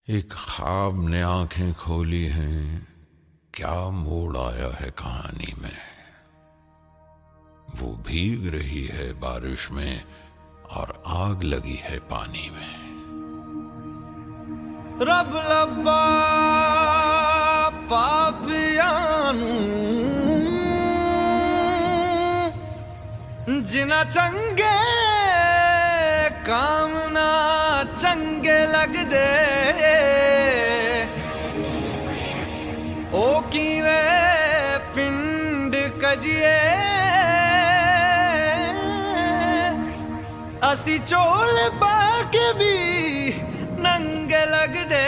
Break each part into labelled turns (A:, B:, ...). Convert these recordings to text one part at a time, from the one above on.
A: एक ख्वाब ने आंखें खोली हैं, क्या मोड़ आया है कहानी में। वो भीग रही है बारिश में और आग लगी है पानी में।
B: रब लब्बा पापियां जिना चंगे काम ना चंगे लगदे ओ कीवे पिंड कजिए असी चोल बाके भी नंगे लगदे।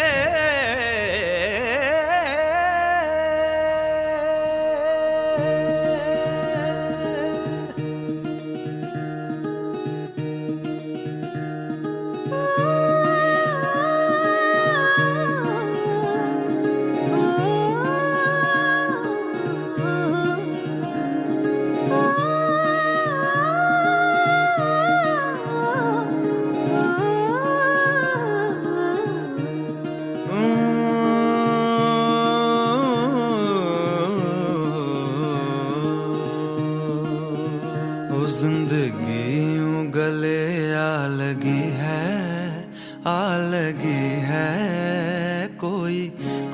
B: जिंदगी यूं गले आ लगी है कोई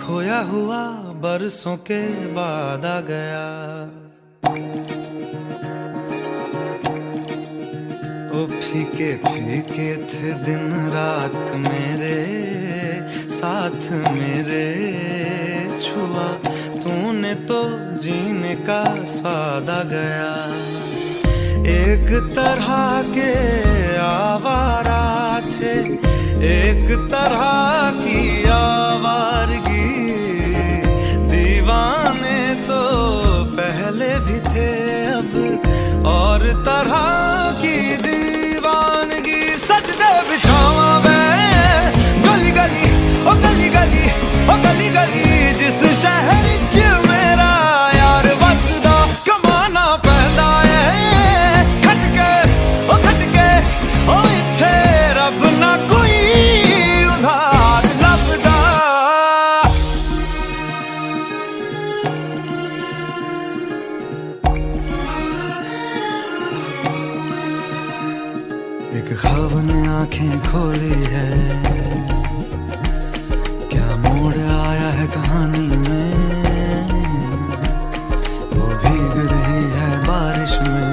B: खोया हुआ बरसों के बाद आ गया। ओ फीके फीके थे दिन रात मेरे साथ मेरे छुआ तूने तो जीने का स्वाद आ गया। एक तरह के आवारा थे एक तरह की आवारगी, दीवाने तो पहले भी थे अब और तरह की दीवानगी। सजदे बिछावा वे गली गली ओ गली गली ओ गली गली जिस शहर च मेरा यार वसदा कमाना पैदा है ओ इत्थे रब ना कोई उधार लभदा। एक ख्वाब ने आंखें खोली है, क्या मोड़ आया है कहानी में। वो भीग रही है बारिश में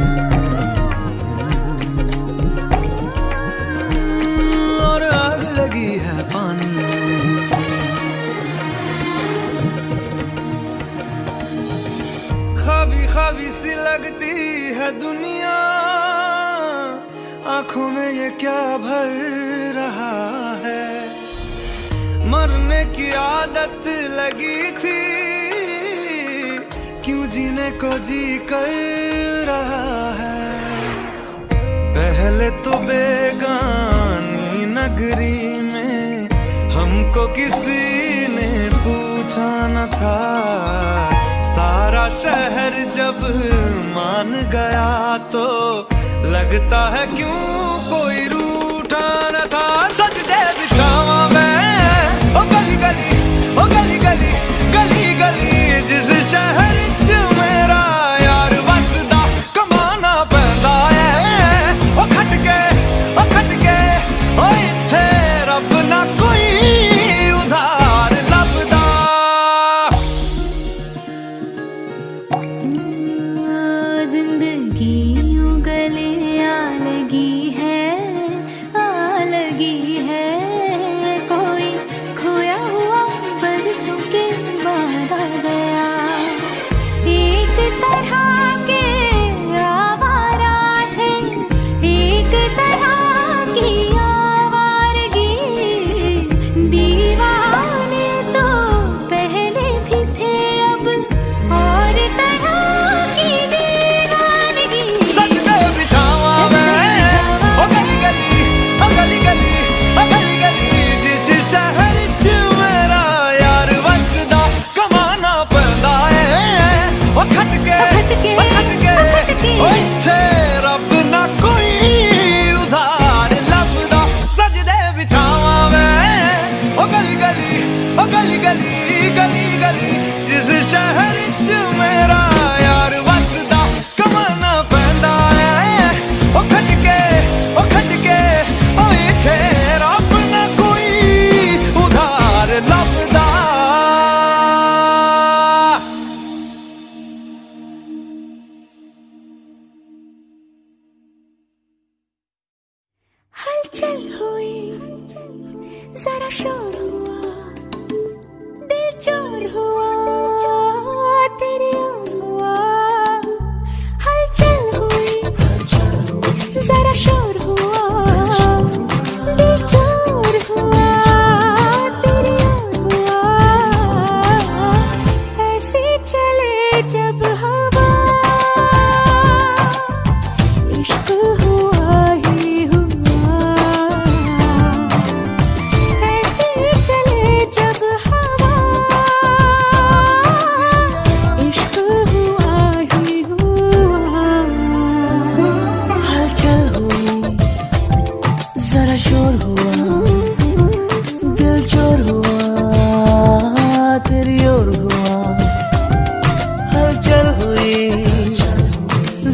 B: है पानी में। ख्वाबी ख्वाबी सी लगती है दुनिया, आंखों में ये क्या भर रहा है। मरने की आदत लगी थी, क्यों जीने को जी कर रहा है। पहले तो बेगानी नगरी हमको किसी ने पूछा न था, सारा शहर जब मान गया तो लगता है क्यों कोई रूठा न था। सजदे बिछावा मैं ओ गली गली ओ गली गली गली गली जिस शहर च मेरा यार वसदा कमाना पैदा है। ओ खटके ओ इत्थे रब ना कोई उधार लभदा।
C: जिंदगी यूं गले आ लगी है कोई
B: जिस शहर च मेरा यार वसदा कमाना पैंदा है ओ खटके ओ इत्थे रब ना कोई उधार लभदा।
C: हलचल हुई जरा शोर हुआ दिल चोर हुआ तेरी ओर हुआ। हलचल हुई जरा शोर हुआ दिल चोर हुआ तेरी ओर हुआ। ऐसे चले जब हवा इश्क हुआ ही हुआ। ऐसे चले जब हवा इश्क हुआ ही हुआ। हलचल हुई जरा शोर हुआ दिल चोर हुआ तेरी ओर हुआ। हलचल हुई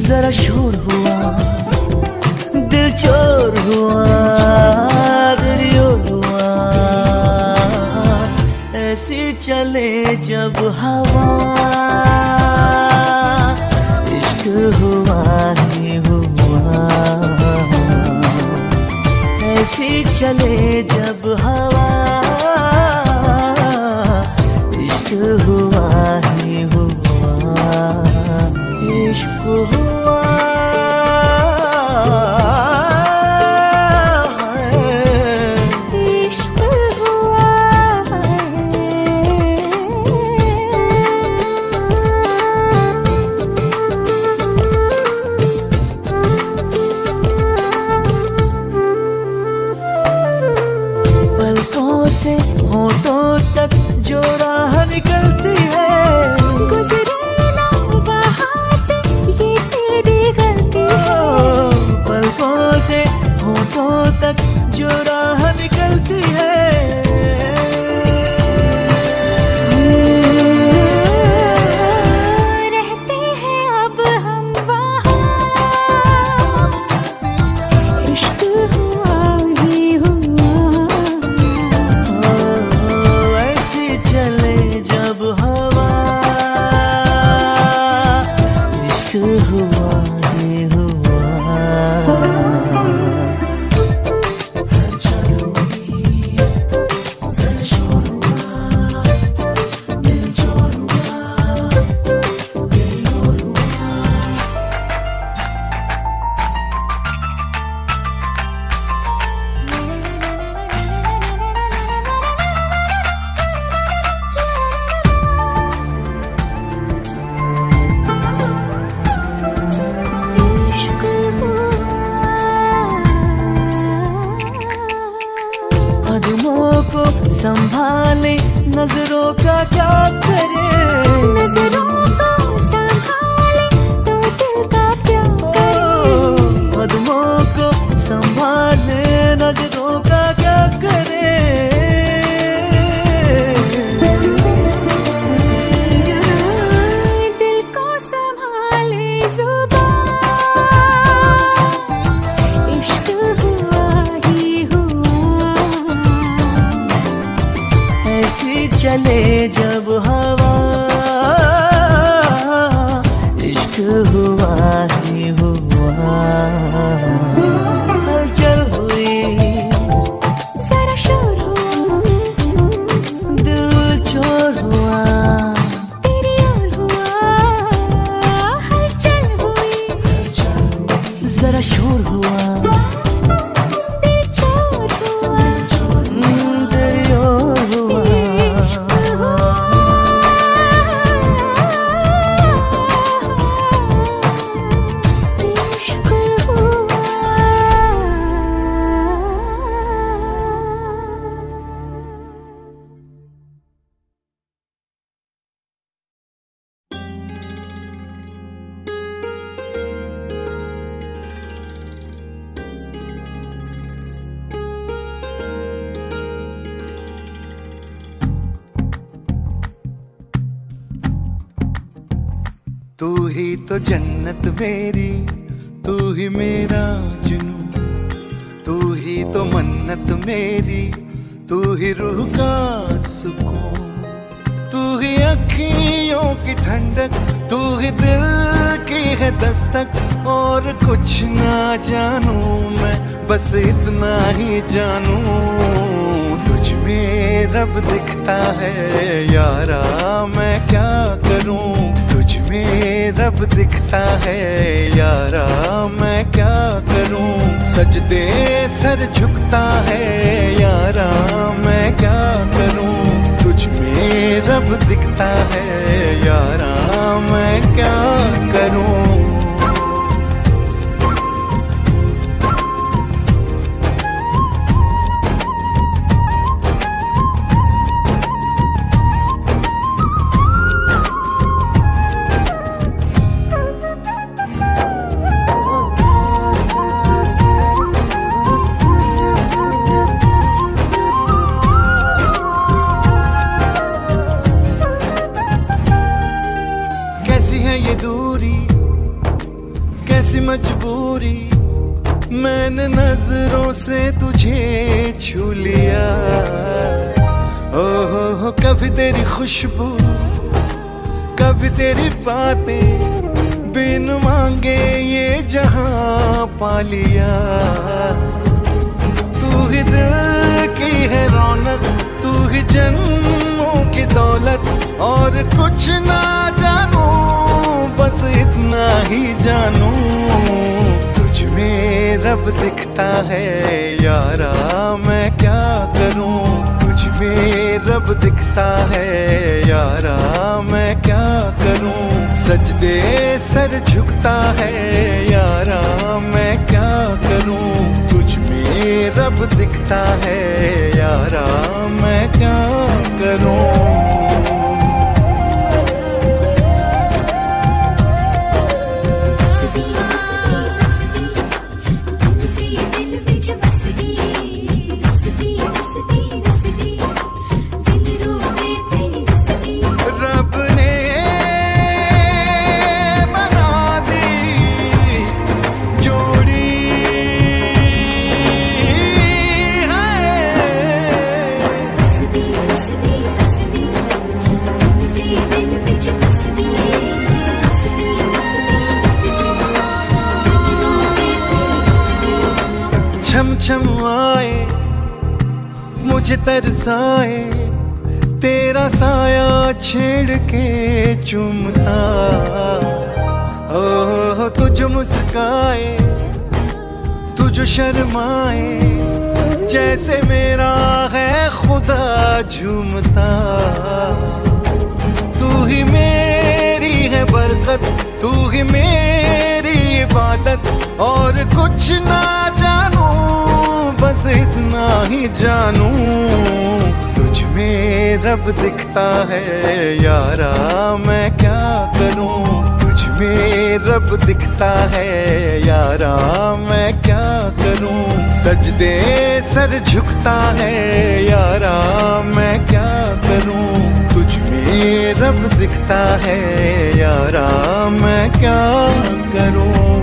C: जरा शोर हुआ दिल चोर हुआ तेरी ओर हुआ। ऐसी चले जब हवा इश्क हुआ ही हुआ। ऐसी चले जब हवा इश्क हुआ ही हुआ। इश्क हुआ इश्क हुआ। पलकों से होठों तक जो राह निकलती है गुजरे ना वहाँ से ये तेरी गलती है। पलकों से होठों तक जो राह निकलती है रहते हैं अब हम वहाँ। इश्क हुआ ही हुआ। ऐसी चले जब हवा इश्क हुआ ही हुआ। कदमों को संभाले नजरों का क्या करे। नजरों को संभाले तो दिल का प्यार करे। कदमों को संभाले नजरों का क्या करे। दिल को संभाले जुबान इश्क हुआ ही हुआ। ऐसी चले जब हवा इश्क हुआ ही हुआ। हलचल हुई जरा शोर हुआ दिल चोर हुआ तेरी ओर हुआ। हलचल हुई जरा शोर हुआ दिल चोर हुआ तेरी ओर हुआ। इश्क हुआ
B: तू ही तो जन्नत मेरी, तू ही मेरा जुनून, तू ही तो मन्नत मेरी, तू ही रूह का सुकून, तू ही अखियों की ठंडक, तू ही दिल की है दस्तक। और कुछ ना जानू मैं, बस इतना ही जानू, तुझ में रब दिखता है यारा, मैं क्या करूं। तुझ में रब दिखता है यारा, मैं क्या करूं। सजदे सर झुकता है यारा, मैं क्या करूं। तुझ में रब दिखता है यारा, मैं क्या करूं। कैसी है ये दूरी, कैसी मजबूरी, मैंने नजरों से तुझे छू लिया। ओहो कभी तेरी खुशबू, कभी तेरी बातें, बिन मांगे ये जहां पा लिया। तू ही दिल की है रौनक, तू ही जन्मों की दौलत, और कुछ ना जानू, बस इतना ही जानू। तुझ में रब दिखता है यारा, मैं क्या करूं। तुझ में रब दिखता है यारा, मैं क्या करूं। सजदे सर झुकता है यारा, मैं क्या करूं। तुझ में रब दिखता है यारा, मैं क्या करूं। छम छम आए मुझे तरसाए, तेरा साया छेड़ के चूमता। ओह तुझ मुस्काए, तुझ शर्माए, जैसे मेरा है खुदा झूमता। तू ही मेरी है बरकत, तू ही मेरी इबादत, और कुछ ना जानू, बस इतना ही जानू। तुझ में रब दिखता है यारा, मैं क्या करूं। तुझ में रब दिखता है यारा, मैं क्या करूं। सजदे सर झुकता है यारा, मैं क्या करूं। तुझ में रब दिखता है यारा, मैं क्या करूं।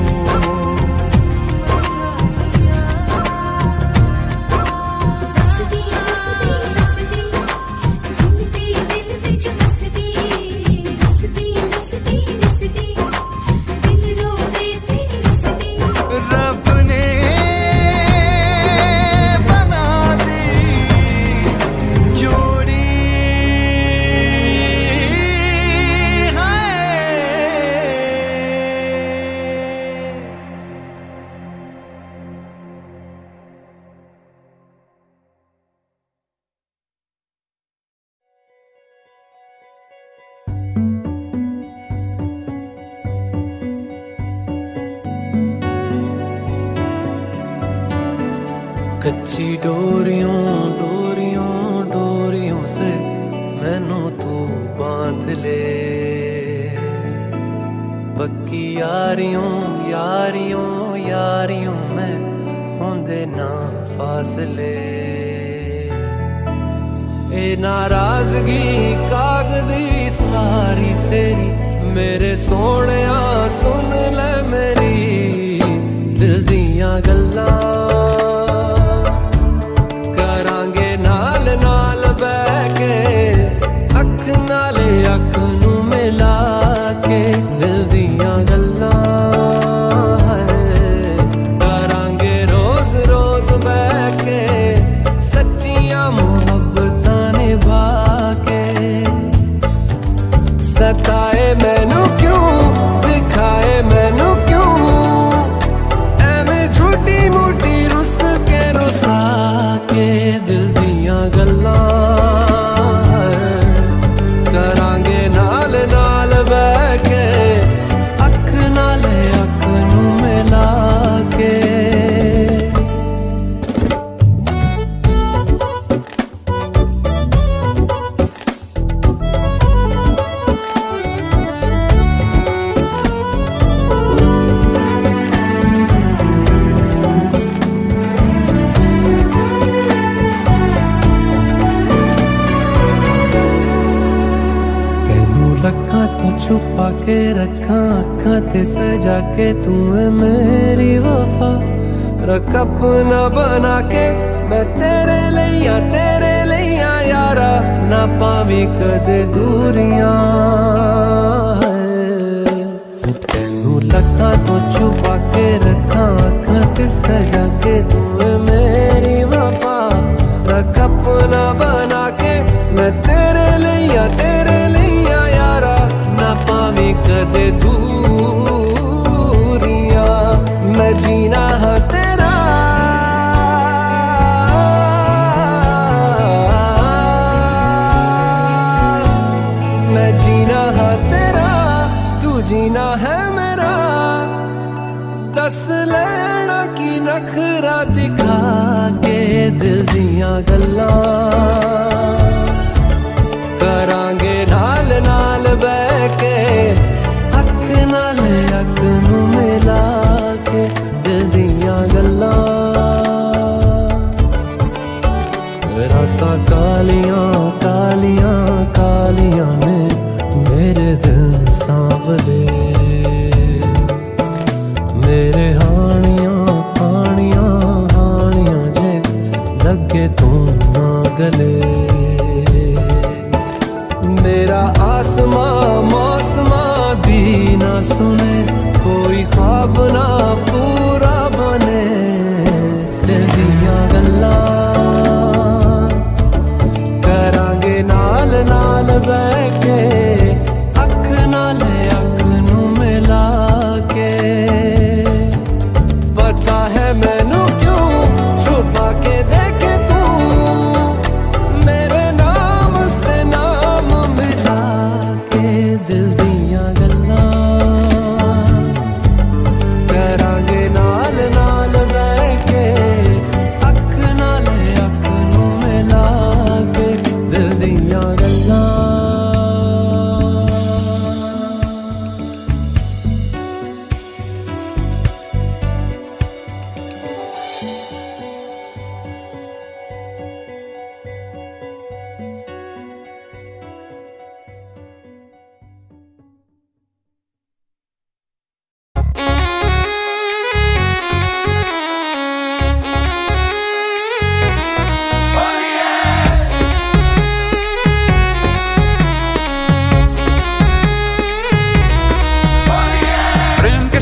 D: कच्ची डोरियों डोरियों डोरियों से मैनू तू बांध ले, पक्की यारियों यारियों यारियों में होंदे ना फासले। ए नाराजगी कागजी सारी तेरी मेरे सोहणिया सुन ले मेरी दिल दियां गल्लां करांगे नाल नाल बैठ के अख नाले अख नू मिला के दिल दियां गल्लां करांगे रोज रोज बैठ के सच्चियां मुहब्बतां निभा के सताए मैनू क्यों दिखाए मैनू क्यों एवें छोटी मोटी रुस के रुसा के दिल दियां गल्लां करांगे नाल नाल बैठ के अख नाले अख नू मिला के छुपा के रखा आँखां ते सजा के तू है मेरी वफा रख अपना बना के मैं तेरे लिया यारा ना पावी कदे दूरियां तेनू लखा तो छुपा के रखा आँखां ते सजा के तू है मेरी वफा रख अपना बना के मैं तेरे लिया यारा ना पावी कदे दूरियां मैं जीना है तेरा मैं जीना है तेरा तू जीना है मेरा दस लेना की नखरा दिखा के दिल दियां गल्लां करांगे नाल नाल बैठ के अख नाल अख नू मिला के दिल दियां गल्लां रातां कालियां कालियां कालियां ने मेरे दिल सांवले मेरे हानियां हानियां हानियां जे लगे तू ना गले मेरा आसमां मौसमां दी ना सुने कोई ख्वाब ना पूरा बने दिल दियां गल्लां करांगे नाल नाल बैठ के अख नाले अख नू मिला के पता है मैनू क्यों छुपा के देखे तू मेरे नाम से नाम मिला के दिल दियां गल्लां करांगे नाल नाल बैठ के अख नाले अख नू मिला के दिल दियां गल्लां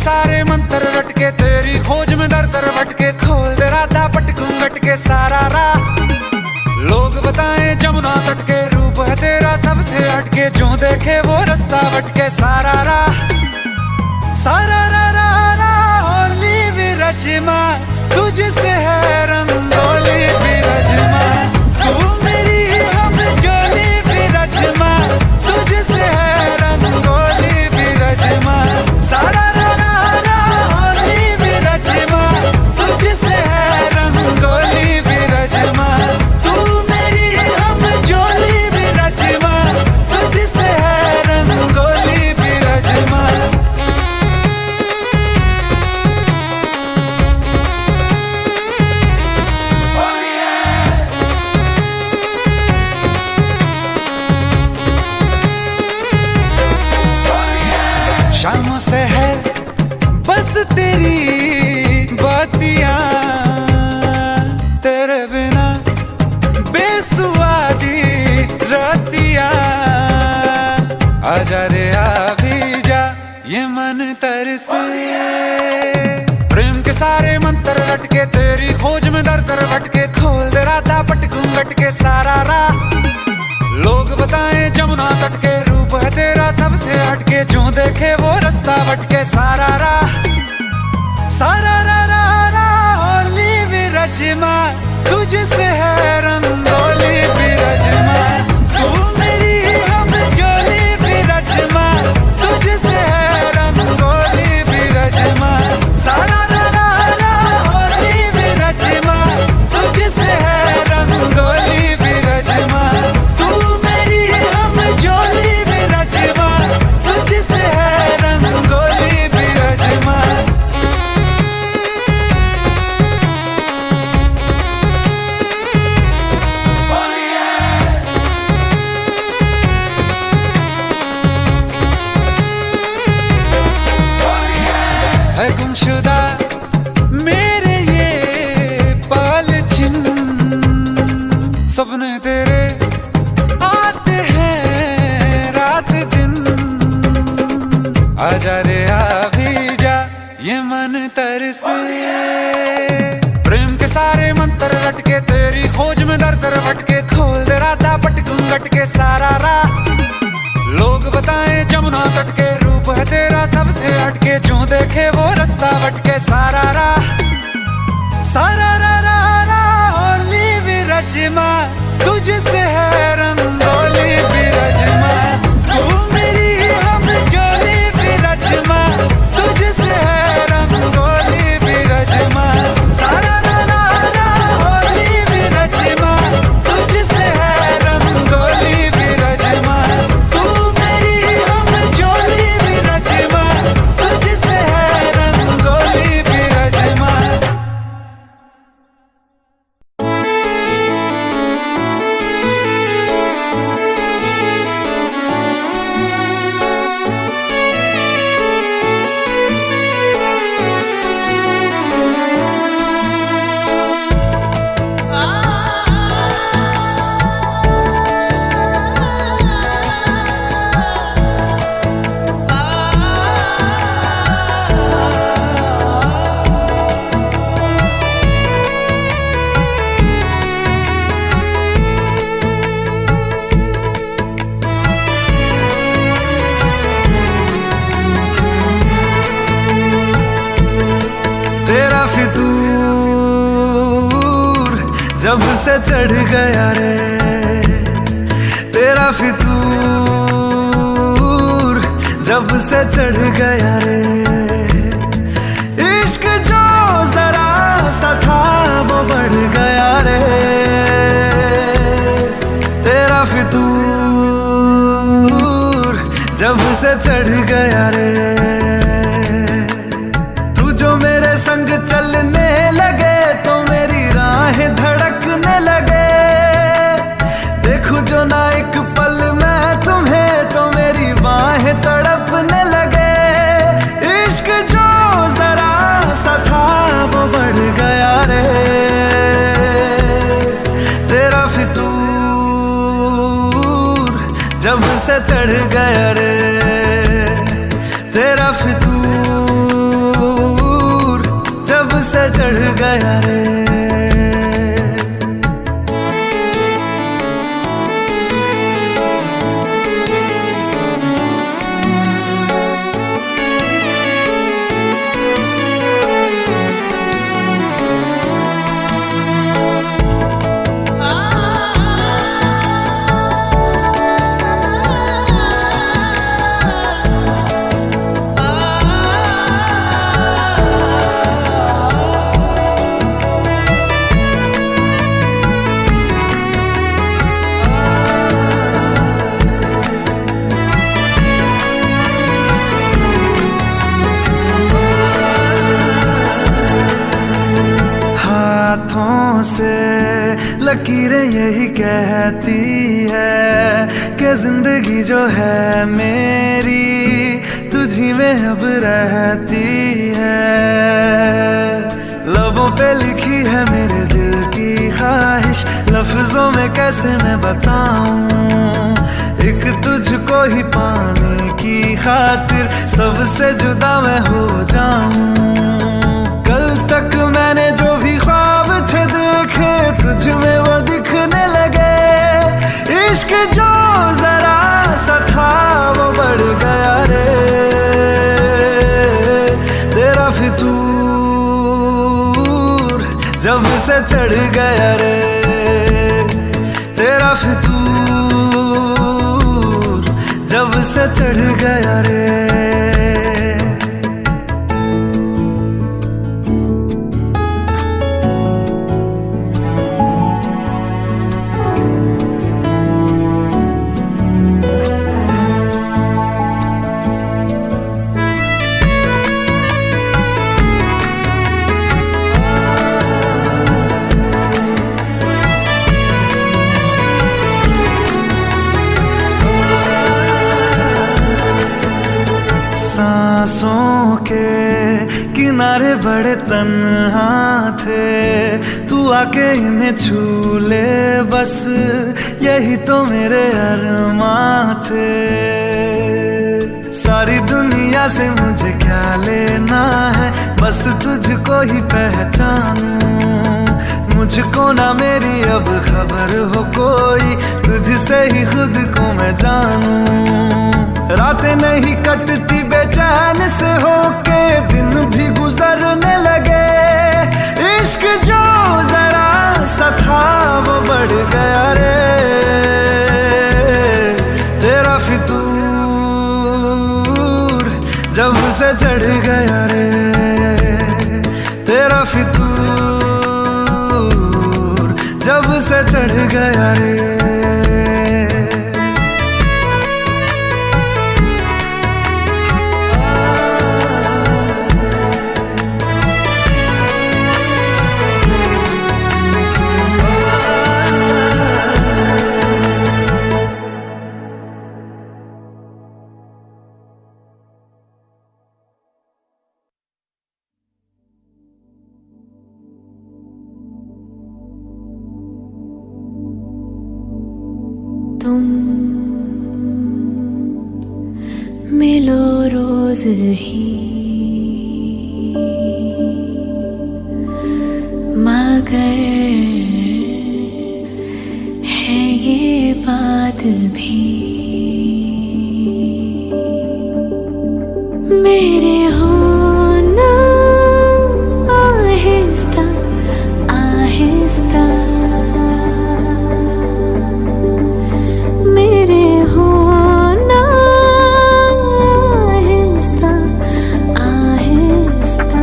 B: सारे मंत्र रट के तेरी खोज में दर दर भटके खोल दे राधा पटकूं गट के सारा राह लोग बताएं जमुना तट के रूप है तेरा सबसे हटके जो देखे वो रास्ता भटके सारा राह होली विरजमा तुझसे है रंगोली विरजमा तू मेरी हम जोली विरजमा तुझसे है रंगोली विरजमा सारा तुझसे है रंगोली विरजमा तू मेरी हम जोली विरजमा तुझसे है रंगोली विरजमा मेरी बातियां तेरे बिना बेसुआदी रातियां। आजा रे आ भी जा ये मन तरसे। प्रेम के सारे मंत्र रटके तेरी खोज में दर दर भटके। खोल दे राता पटकूं गटके सारा राह। लोग बताएं जमुना तट के रूप है तेरा सबसे हटके। जो देखे वो रास्ता भटके सारा राह। सारा रा रा रा होली विरजमा तुझसे है रंगोली विरजमा। तू मेरी हम जोली विरजमा तुझसे है रंगोली विरजमा। सारा रा रा रा होली विरजमा तुझसे है रंगोली विरजमा। तू मेरी हम जोली विरजमा तुझसे है रंगोली विरजमा। है गुमशुदा मेरे ये पाल चिन्ह। सपने तेरे आते हैं रात दिन। आजा रे आ भी जा ये मन तरसे। प्रेम के सारे मंत्र रटके तेरी खोज में दर दर भटके। खोल दे राता पटकूं गटके सारा राह। लोग बताएं जमुना तट के रूप है तेरा सबसे हटके। जो देखे वो रास्ता भटके सारा राह। सारा रा रा रा होली विरजमा तुझसे है रंगोली विरजमा। तू मेरी हम जोली विरजमा तुझसे है रंगोली विरजमा। सारा रा रा रा होली विरजमा तुझसे है रंगोली विरजमा। तू मेरी हम जोली विरजमा तुझसे है रंगोली विरजमा। तेरा फितूर जब से चढ़ गया रे। तेरा फितूर जब से चढ़ गया रे। इश्क जो जरा सा था वो बढ़ गया रे। तेरा फितूर जब से चढ़ गया रे। तू जो मेरे संग चलने लगे तो मेरी राहें धड़कने लगे। देखूं जो ना एक पल मैं तुम्हें तो मेरी बाहें तड़पने लगे। इश्क जो जरा सा था वो बढ़ गया रे। तेरा फितूर जब से चढ़ गया रे। तेरा फितूर जब से चढ़ गया रे। से लकीरें यही कहती है कि जिंदगी जो है मेरी तुझी में अब रहती है। लबों पे लिखी है मेरे दिल की ख्वाहिश, लफ्जों में कैसे मैं बताऊं। एक तुझको ही पाने की खातिर सबसे जुदा मैं हो जाऊं। कल तक मैंने जो भी ख्वाब थे देखे तुझ में वो दिखने लगे। इश्क जो जरा सा था वो बढ़ गया रे। तेरा फितूर जब से चढ़ गया रे। तेरा फितूर जब से चढ़ गया रे। सांसों के किनारे बड़े तन्हा थे, तू आके इन्हें छू ले बस यही तो मेरे अरमां थे। सारी दुनिया से मुझे क्या लेना है, बस तुझको ही पहचानूं। मुझको ना मेरी अब खबर हो कोई, तुझसे ही खुद को मैं जानूं। रातें नहीं कटती बेचैन से होके, दिन भी गुजरने लगे। इश्क जो जरा सा था वो बढ़ गया रे। तेरा फितूर जब से चढ़ गया रे। तेरा फितूर जब से चढ़ गया रे।
C: तुम मिलो रोज ही मगर है ये बात भी मेरे होना आहिस्ता आहिस्ता। मेरे होना आहिस्ता आहिस्ता।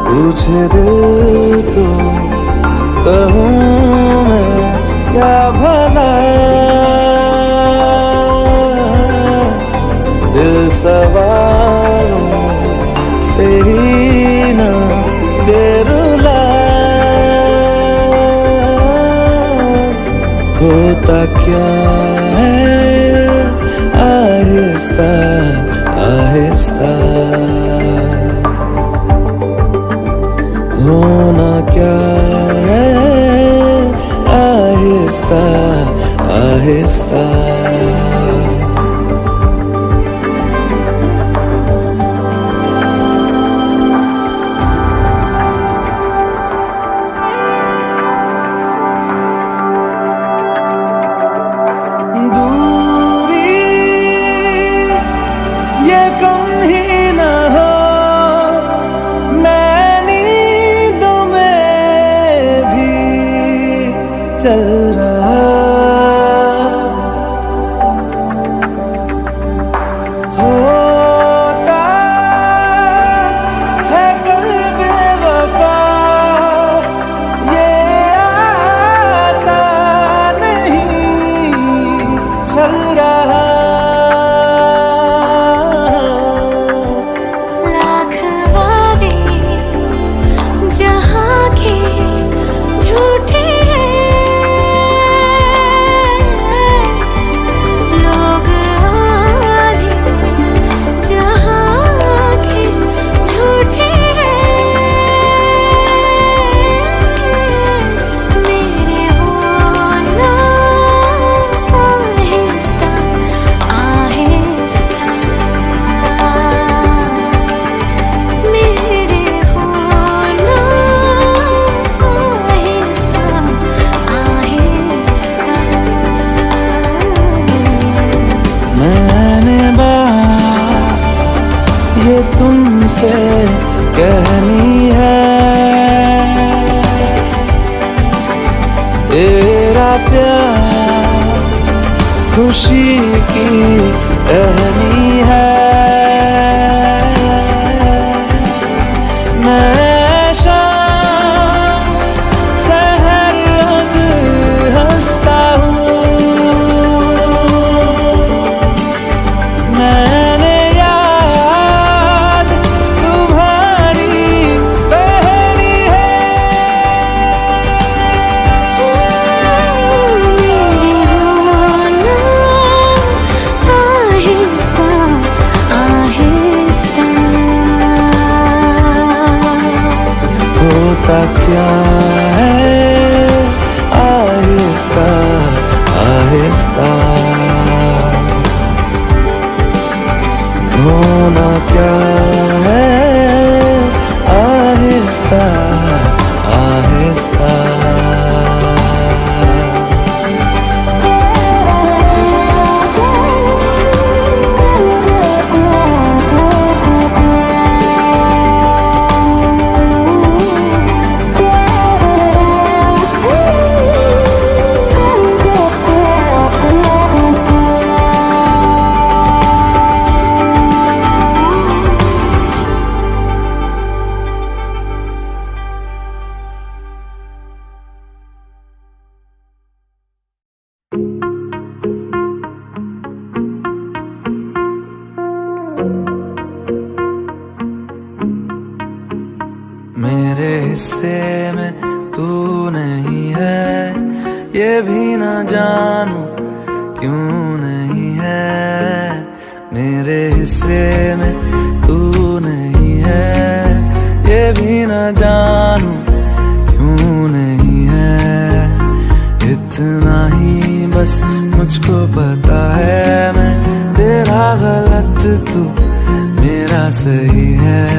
B: पूछे दिल तो कहूँ मैं क्या भला। दिल सवालों से ही ना दे रुला। होता क्या है आहिस्ता आहिस्ता। होना क्या है आहिस्ता आहिस्ता। दूरी ये कम ही ना हो,
C: लाख वादे जहाँ के झूठे लोग आधे जहाँ के झूठे मेरे होना आहिस्ता आहिस्ता मेरे होना आहिस्ता आहिस्ता
B: मैंने बात ये तुमसे कहनी है, तेरा प्यार खुशी की कहानी है। मैं शाम सहर अब हंसता हूँ, मैंने याद तुम्हारी पहली है।
C: मेरे होना आहिस्ता आहिस्ता
B: होता क्या है आहिस्ता आहिस्ता, होना क्या है आहिस्ता आहिस्ता। मेरे हिस्से में तू नहीं है, ये भी ना जानू क्यों नहीं है। मेरे हिस्से में तू नहीं है, ये भी ना जानू क्यों नहीं है। इतना ही बस मुझको पता है, मैं तेरा गलत तू मेरा सही है।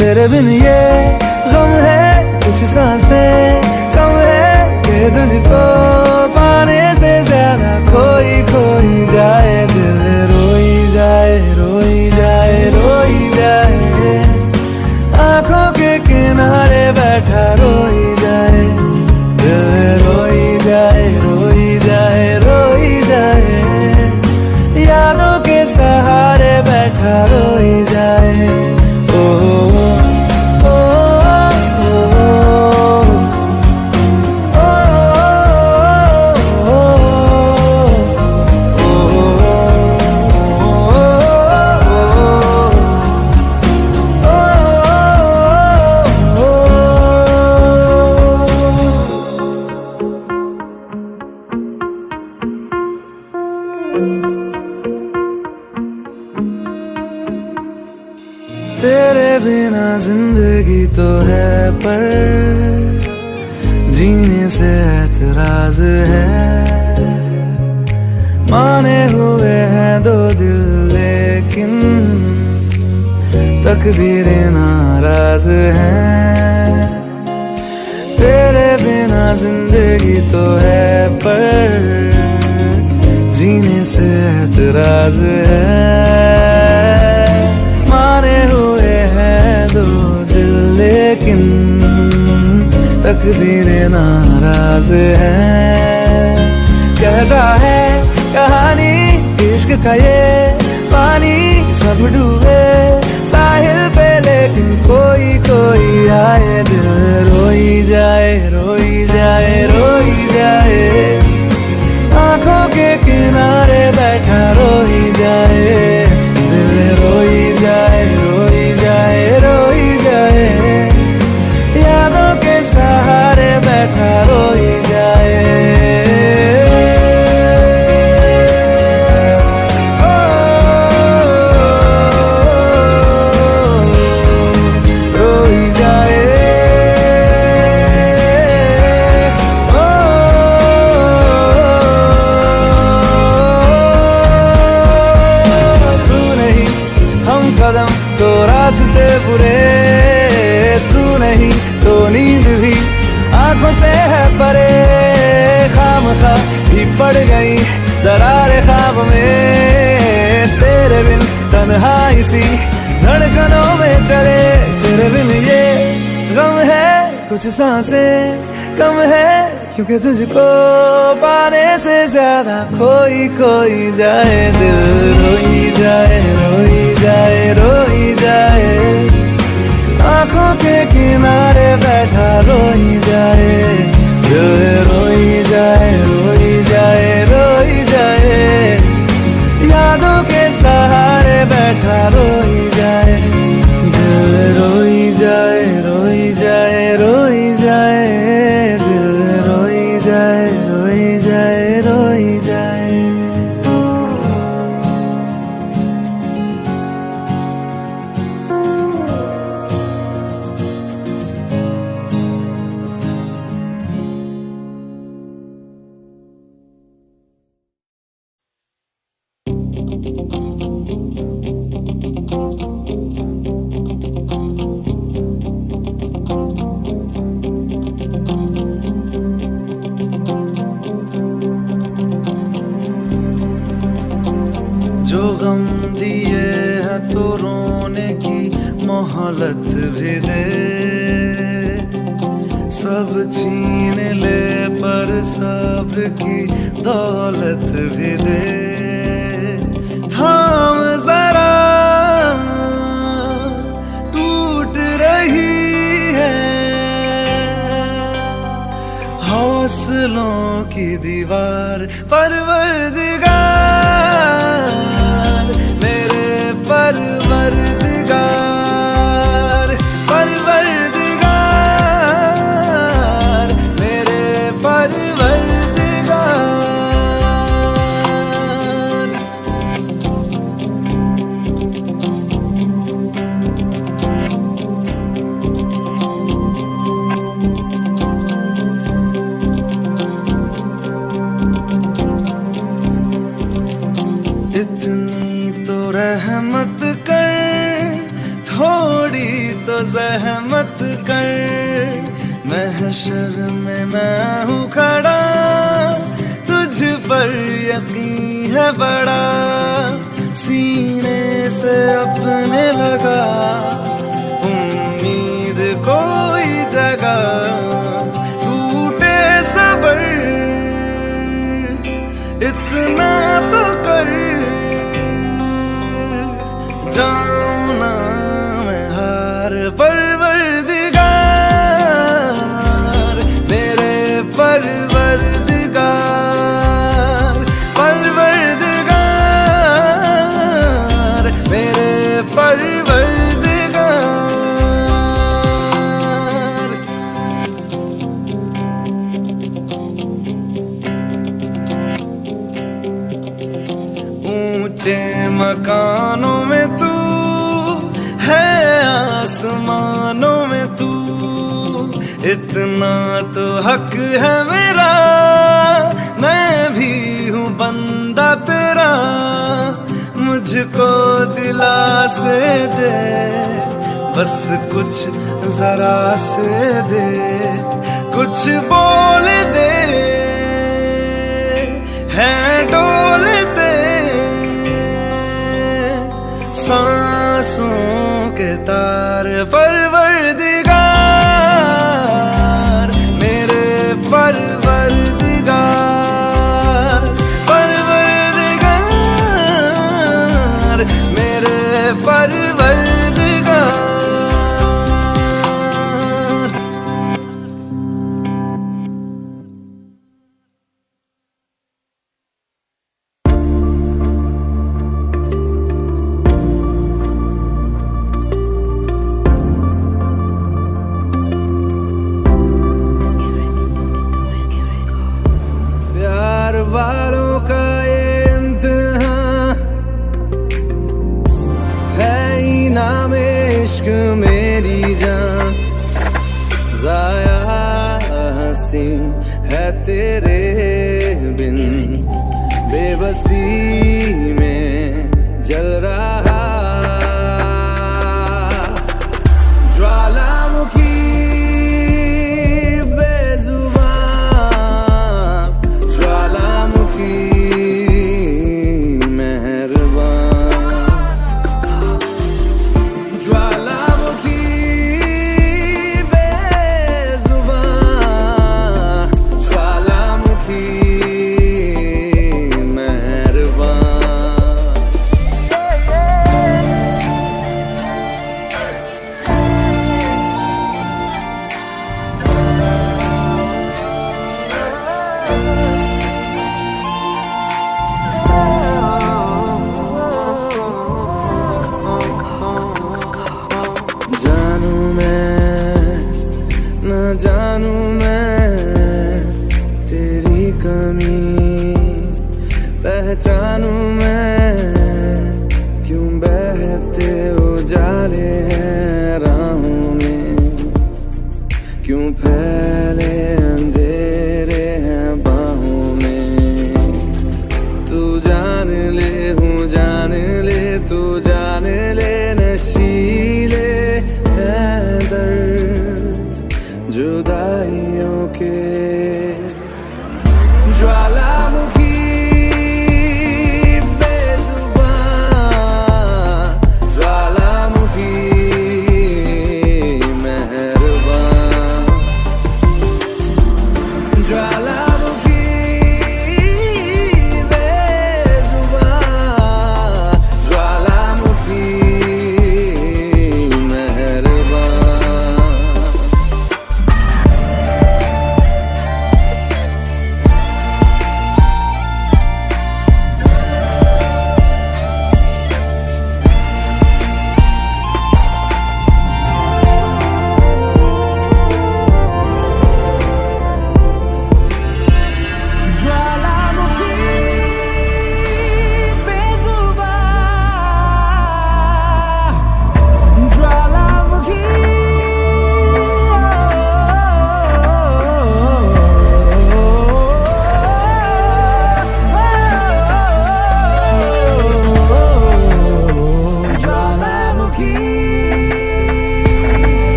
B: तेरे बिन ये गम है कुछ सांसें कम है, कि तुझको पाने से ज्यादा खोई खोई जाए दिल, रोई जाए रोई जाए रोई जाए, आंखों के किनारे बैठा रोई जाए दिल, रोई जाए रोई जाए रोई जाए, यादों के सहारे बैठा रोई जाए। तेरे बिना जिंदगी तो है पर जीने से एतराज है। माने हुए हैं दो दिल लेकिन तकदीरें नाराज हैं। तेरे बिना जिंदगी तो है पर जीने से एतराज है। माने हुए हैं दो दिल लेकिन तकदीरें नाराज हैं। कहता है कहानी इश्क का ये पानी सब डूबे साहिल पे, लेकिन कोई कोई आए दिल रोई जाए रोई जाए रोई जाए, आंखों के किनारे बैठ रास्ते बुरे, तू नहीं तो नींद भी आंखों से है परे। खामखा भी पड़ गई दरारे ख्वाब में, तेरे बिन तन्हाई सी धड़कनों में चले। तेरे बिन ये गम है कुछ सांसें कम है, क्योंकि तुझको पाने से ज्यादा खोई खोई जाए दिल। रोई जाए रोई जाए रोई जाए, आंखों के किनारे बैठा रोई जाए दिल। रोई जाए रोई जाए रोई जाए, यादों के सहारे बैठा रोई जाए दिल। रोई जाए रोई जाए रोई जाए दिल। रोई जाए रोई जाए रोई जाए। जो गम दिए है तो रोने की मोहलत भी दे, सब छीन ले पर सब्र की दौलत भी दे। थाम जरा टूट रही है हौसलों की दीवार। परवरदिगार मेरे परवरदिगार, परवरदिगार मेरे परवरदिगार। इतनी तो रहमत कर, थोड़ी तो ज़हमत कर। महशर में मैं हूँ खड़ा, तुझ पर यकीन है बड़ा। सीने से अपने लगा उम्मीद कोई जगह, टूटे सबर इतना तो कर। जाऊं ना मैं हार, परवरदिगार मेरे परवरदिगार, परवरदिगार मेरे परवरदिगार। ऊंचे मकानों में तू है, आसमानों में तू। इतना तो हक है मेरा, मैं भी हूँ बंदा तेरा। मुझको दिलासे दे, बस कुछ जरा से दे। कुछ बोल दे, है डोल दे सांसों के तार। परवरदिगार मेरे परवरदिगार, परवरदिगार मेरे परवरदिगार। वालों का इम्तिहान है इनाम इश्क मेरी जान। ज़ाया हंसी है तेरे बिन, बेबसी में जल रहा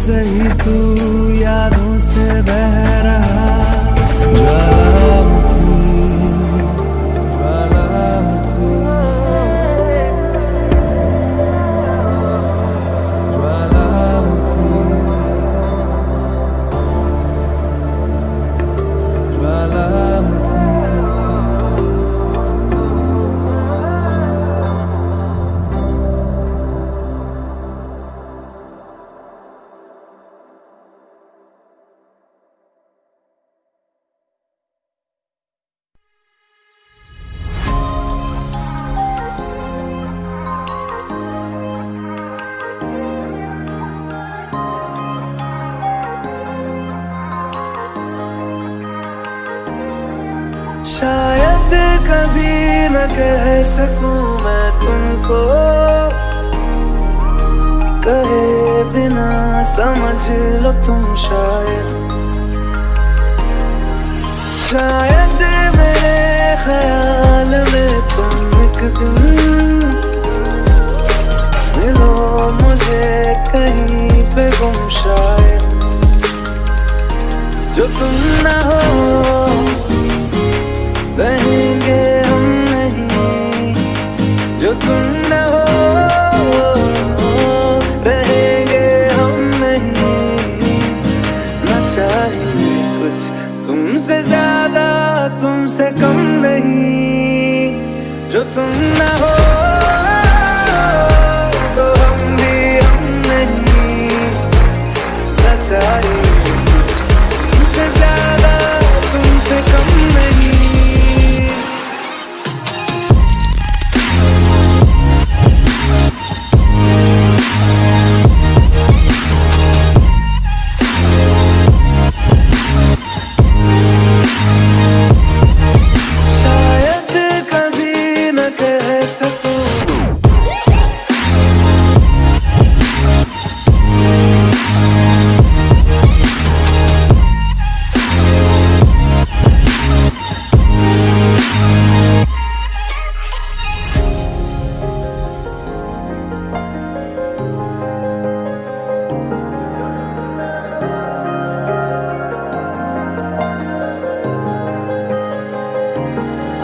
B: सही तू यादों से बह रहा ज्वालामुखी ज्वालामुखी ज्वालामुखी ज्वालामुखी। शायद कभी न कह सकूं मैं तुमको, कहे बिना समझ लो तुम शायद। शायद मेरे ख्याल में तुम एक दिन मिलो मुझे कहीं पे गुम शायद। जो तुम ना हो रहेंगे हम नहीं, जो तुम न हो रहेंगे हम नहीं। न चाहिए कुछ तुमसे ज्यादा तुमसे कम नहीं, जो तुम न हो तो हम भी हम नहीं। न चाहिए कुछ तुमसे ज्यादा तुमसे कम नहीं।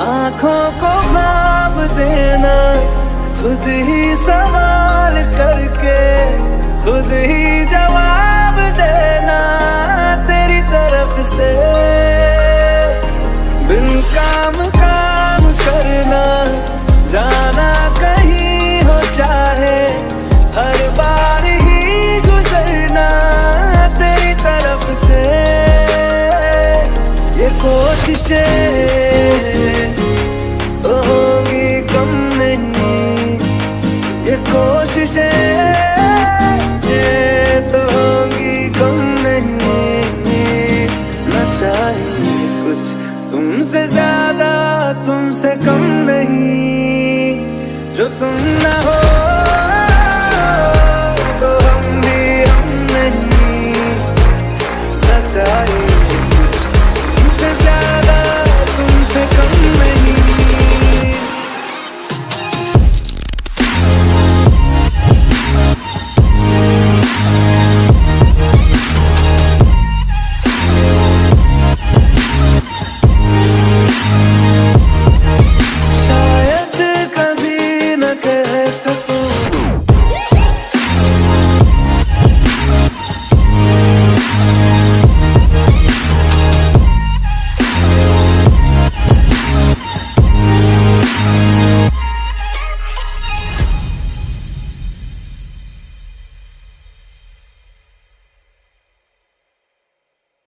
B: आँखों को ख्वाब देना, खुद ही सवाल करके खुद ही जवाब देना तेरी तरफ से। बिन काम काम करना, जाना कहीं हो चाहे, हर बार ही गुजरना तेरी तरफ से। ये कोशिशें